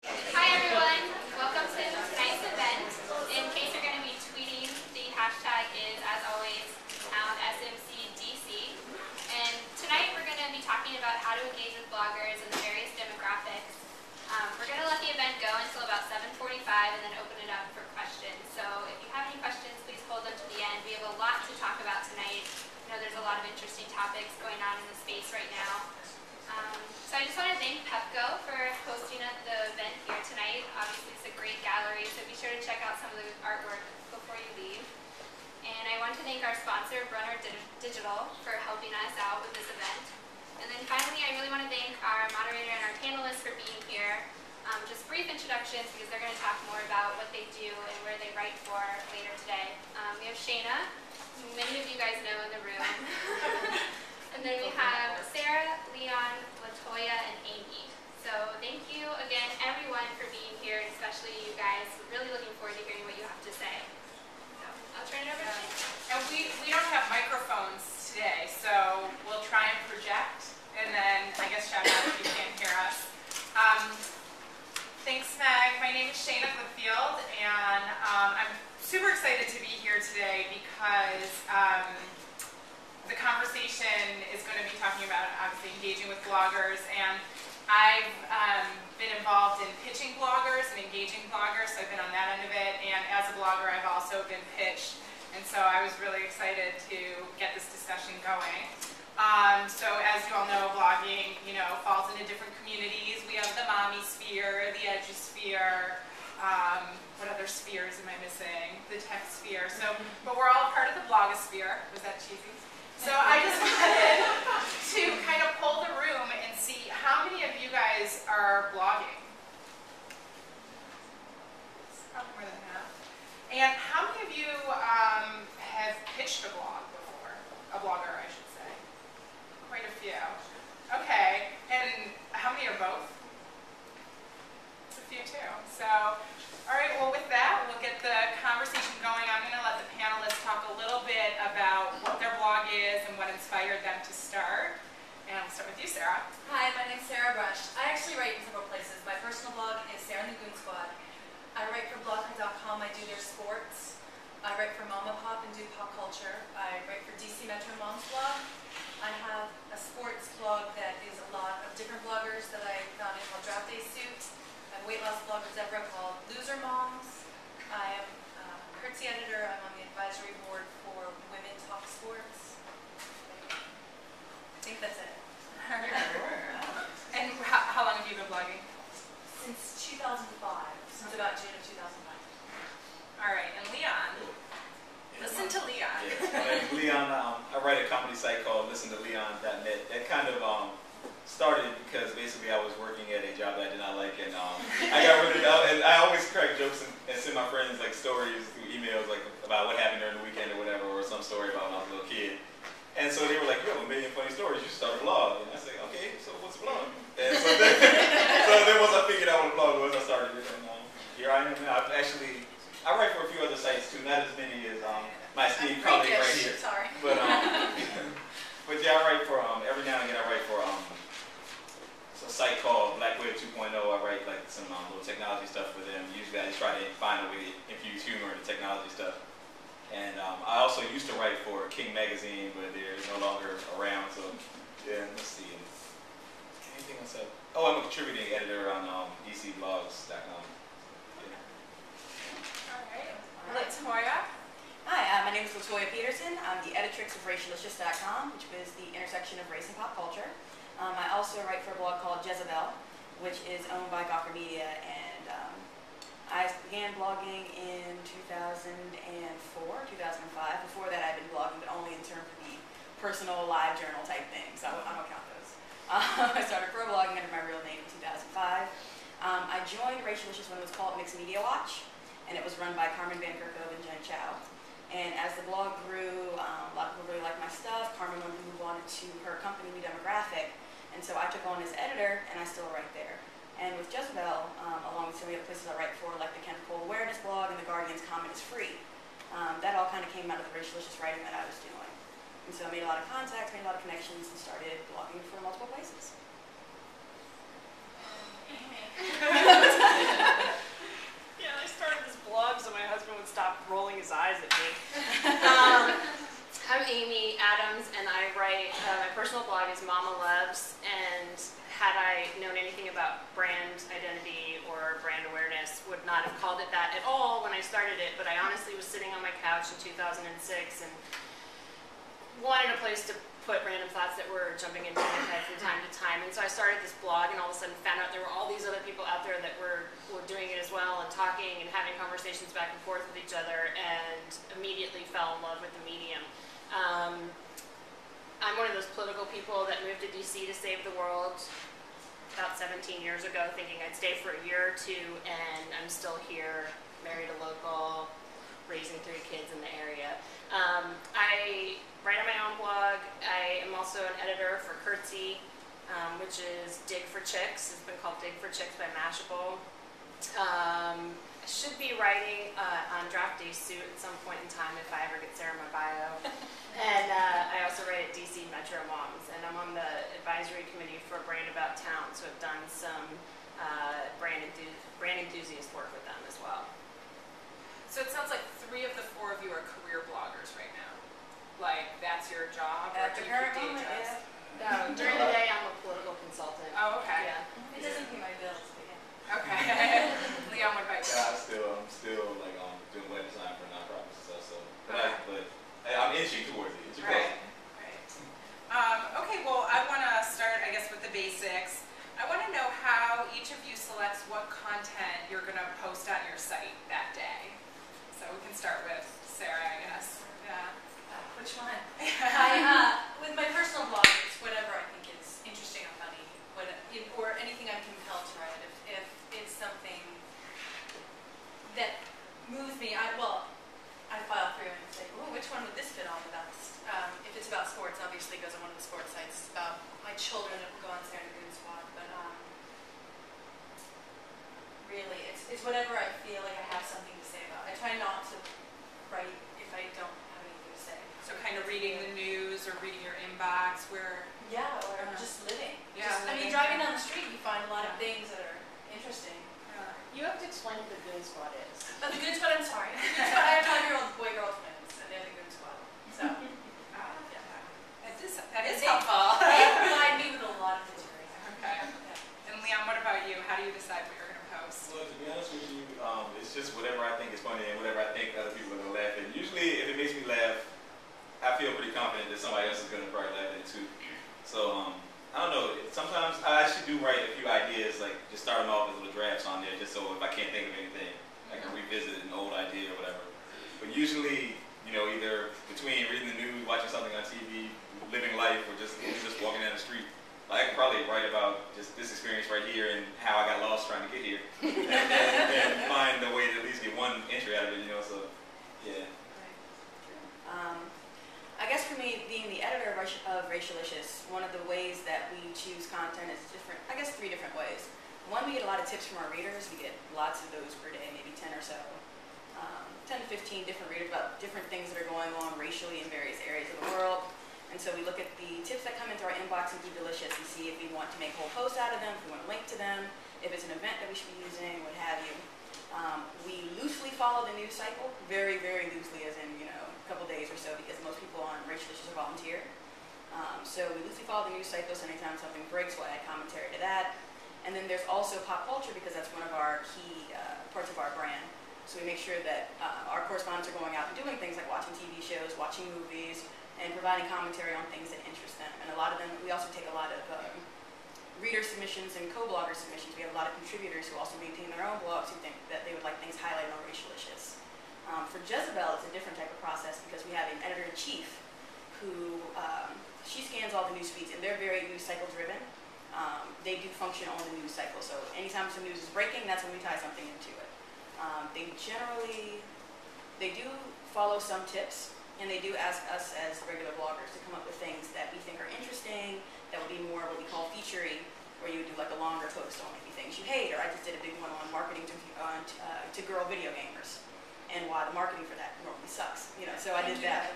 Hi everyone, welcome to tonight's event. In case you're going to be tweeting, the hashtag is, as always, #SMCDC. And tonight we're going to be talking about how to engage with bloggers and the various demographics. We're going to let the event go until about 7:45 and then open it up for questions. So if you have any questions, please hold them to the end. We have a lot to talk about tonight. I know there's a lot of interesting topics going on in the space right now. So I just want to thank Pepco for hosting the event here tonight. Obviously it's a great gallery, so be sure to check out some of the artwork before you leave. And I want to thank our sponsor, Brunner Digital, for helping us out with this event. And then finally, I really want to thank our moderator and our panelists for being here. Just brief introductions because they're going to talk more about what they do and where they write for later today. We have Shayna, who many of you guys know in the room. And then we have Sarah, Leon, Latoya, and Amy. So thank you again, everyone, for being here, and especially you guys. We're really looking forward to hearing what you have to say. So I'll turn it over to Shayna. And we don't have microphones today, so we'll try and project, and then I guess shout out if you can't hear us. Thanks, Meg. My name is Shayna Clipfield, and I'm super excited to be here today because the conversation is going to be talking about, obviously, engaging with bloggers, and I've been involved in pitching bloggers and engaging bloggers, so I've been on that end of it, and as a blogger, I've also been pitched, and so I was really excited to get this discussion going. So as you all know, blogging, falls into different communities. We have the mommy sphere, the edusphere, what other spheres am I missing? The tech sphere. So, but we're all part of the blogosphere. Was that cheesy? So I just wanted to kind of pull the room and see how many of you guys are blogging. It's probably more than half. And how many of you have pitched a blog before? A blogger, I should say. Quite a few. Okay. And how many are both? It's a few too. So, all right, well with that, we'll get the conversation going. I'm going to let the panelists talk a little bit about what their blog is and what inspired them to start. And we'll start with you, Sarah. Hi, my name's Sarah Brush. I actually write in several places. My personal blog is Sarah and the Goon Squad. I write for blogger.com. I do their sports. I write for Mama Pop and do pop culture. I write for DC Metro Mom's blog. I have a sports blog that is a lot of different bloggers that I founded called Draft Day Suit. I have a weight loss blog with Deborah called Loser Moms. I am a curtsy editor. I'm on the advisory board for Women Talk Sports. I think that's it. And how long have you been blogging? Since 2005. Since about June of 2005. All right, and Leon. Listen to Leon. Yeah, my name's Leon. I write a comedy site called ListenToLeon.net. That kind of started because basically I was working at a job that I did not like, and I got rid of it. And I always crack jokes and send my friends like stories through emails like about what happened during the weekend or whatever, or some story about when I was a little kid. And so they were like, "You have a million funny stories. You should start a blog." And I said, "Okay, so what's a blog?" And so then once I figured out what a blog was, I started it. And here I am now. I write for a few other sites too, not as many as my esteemed colleague right here. Sorry. But yeah, I write for every now and again I write for a site called Black Web 2.0. I write like some little technology stuff for them. Usually I just try to find a way to infuse humor into technology stuff. And I also used to write for King Magazine, but they're no longer around. So yeah, let's see. Anything else? Oh, I'm a contributing editor on DCBlogs.com. Latoya. Hi, my name is Latoya Peterson. I'm the editrix of Racialicious.com, which is the intersection of race and pop culture. I also write for a blog called Jezebel, which is owned by Gawker Media, and I began blogging in 2004, 2005. Before that, I'd been blogging, but only in terms of the personal live journal type things. I don't count those. I started pro blogging under my real name in 2005. I joined Racialicious when it was called Mixed Media Watch, and it was run by Carmen Van Kerkhove and Jen Chow. And as the blog grew, a lot of people really liked my stuff. Carmen wanted to move on to her company, New Demographic, and so I took on as editor, and I still write there. And with Jezebel, along with some of the other places I write for, like the Chemical Awareness blog and the Guardian's Comment is Free, that all kind of came out of the Racialicious writing that I was doing. And so I made a lot of contacts, made a lot of connections, and started blogging for multiple places. would stop rolling his eyes at me. I'm Amy Adams, and I write, my personal blog is Mama Loves, and had I known anything about brand identity or brand awareness, would not have called it that at all when I started it, but I honestly was sitting on my couch in 2006 and wanted a place to put random thoughts that were jumping into my head from time to time, and so I started this blog and all of a sudden found out there were all these other people out there that were doing it as well and talking and having conversations back and forth with each other, and immediately fell in love with the medium. I'm one of those political people that moved to DC to save the world about 17 years ago, thinking I'd stay for a year or two, and I'm still here, married a local, raising 3 kids in the area. I write on my own blog. I am also an editor for Curtsy, which is Dig for Chicks. It's been called Dig for Chicks by Mashable. I should be writing on Draft Day Suit at some point in time if I ever get Sarah in my bio. And I also write at DC Metro Moms, and I'm on the advisory committee for Brand About Town, so I've done some brand enthusiast work with them as well. So it sounds like 3 of the 4 of you are career bloggers right now. Like, that's your job? At the or do you current keep day moment, jobs? yeah. No, during the day I'm a political consultant. Oh, okay. Yeah. It doesn't pay my bills, but yeah. Okay. Leon, what about you? Yeah, I'm still like doing web design for nonprofits and stuff. So, but I'm inching towards it. It's your Right. Okay, well, I want to start, I guess, with the basics. I want to know how each of you selects what content you're going to post on your site that day. So we can start with Sarah, I guess. Yeah. Which one? With my personal blog, it's whatever I think is interesting or funny, or anything I'm compelled to write. If it's something that moves me, I file through and say, "Ooh, which one would this fit on the best?" If it's about sports, obviously it goes on one of the sports sites. It's about my children, it will go on Sarah and the Goon Squad. But really, it's whatever I feel like I have something to say about. I try not to write if I don't have anything to say. So kind of reading the news or reading your inbox where... Yeah, or just living. Yeah, I mean, driving down the street, you find a lot of things that are interesting. You have to explain what the Goon Squad is. Oh, the Goon Squad, I'm sorry. The Goon Squad, I have 5-year-old boy-girl twins, and they're the Goon Squad. So, that is helpful. They provide me with a lot of material. Okay. Yeah. And Leon, what about you? How do you decide what you're going to post? Well, to be honest with you, it's just whatever I think is funny and whatever I think other people are gonna laugh at. Usually, if it makes me laugh, I feel pretty confident that somebody else is gonna probably laugh at it too. So I don't know. Sometimes I actually do write a few ideas, like just start them off with little drafts on there, just so if I can't think of anything, I can revisit an old idea or whatever. But usually, either between reading the news, watching something on TV, living life, or just walking down the street, I could probably write about just this experience right here and how I got lost trying to get here, and find a way to at least get one entry out of it. So yeah. I guess for me, being the editor of Racialicious, one of the ways that we choose content is different. I guess 3 different ways. One, we get a lot of tips from our readers. We get lots of those per day, maybe 10 or so. 10 to 15 different readers about different things that are going on racially in various areas of the world. And so we look at the tips that come into our inbox and be delicious and see if we want to make a whole post out of them, if we want to link to them, if it's an event that we should be using, what have you. We loosely follow the news cycle, very, very loosely, as in, a couple days or so, because most people on Racialicious are volunteer. So we loosely follow the news cycle, so anytime something breaks, we'll add commentary to that. And then there's also pop culture, because that's one of our key parts of our brand. So we make sure that our correspondents are going out and doing things like watching TV shows, watching movies, and providing commentary on things that interest them. And a lot of them, we also take a lot of reader submissions and co-blogger submissions. We have a lot of contributors who also maintain their own blogs who think that they would like things highlighted on Racialicious. For Jezebel, it's a different type of process because we have an editor-in-chief who, she scans all the news feeds, and they're very news cycle driven. They do function on the news cycle, so anytime some news is breaking, that's when we tie something into it. They do follow some tips, and they do ask us as regular bloggers to come up with things that we think are interesting, that would be more what we call feature-y, where you would do like a longer post on maybe things you hate, or I just did a big one on marketing to girl video gamers, and why the marketing for that normally sucks. So I did that.